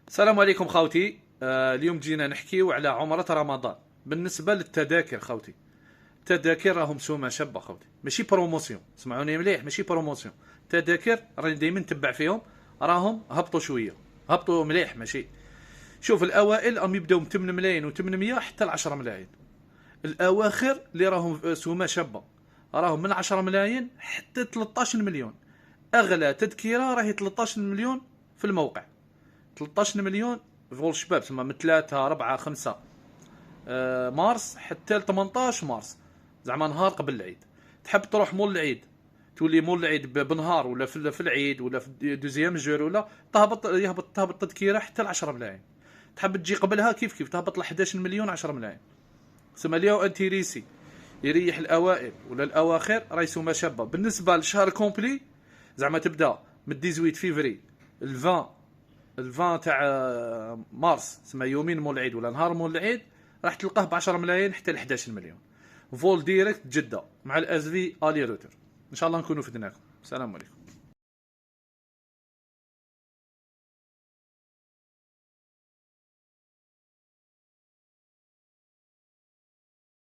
السلام عليكم خوتي. اليوم جينا نحكيو على عمرة رمضان. بالنسبة للتذاكر خوتي، التذاكر راهم سومة شابة خوتي، ماشي بروموسيون، سمعوني مليح، ماشي بروموسيون. التذاكر راني دايما نتبع فيهم، راهم هبطوا شوية، هبطوا مليح ماشي. شوف الأوائل راهم يبداو من 8 ملايين و800 حتى ل 10 ملايين. الأواخر اللي راهم سومة شابة راهم من 10 ملايين حتى 13 مليون. أغلى تذكرة راهي 13 مليون في الموقع. 13 مليون فول شباب، تسمى من 3 4 5 مارس حتى ل 18 مارس، زعما نهار قبل العيد. تحب تروح مول العيد، تولي مول العيد بنهار ولا في العيد ولا في دوزيام جور، ولا تهبط التذكره حتى ل 10 ملايين. تحب تجي قبلها كيف تهبط ل 11 مليون 10 ملايين. سما اليوم انتيريسي يريح الاوائل ولا الاواخر رايسو ما شابه. بالنسبه للشهر كومبلي، زعما تبدا من 18 فيفري ال 20 تاع مارس، تسمى يومين مول العيد ولا نهار مول العيد، راح تلقاه ب 10 ملايين حتى ل 11 مليون. فول ديريكت جده مع الاس في الي روتر. ان شاء الله نكونوا فدناكم. السلام عليكم.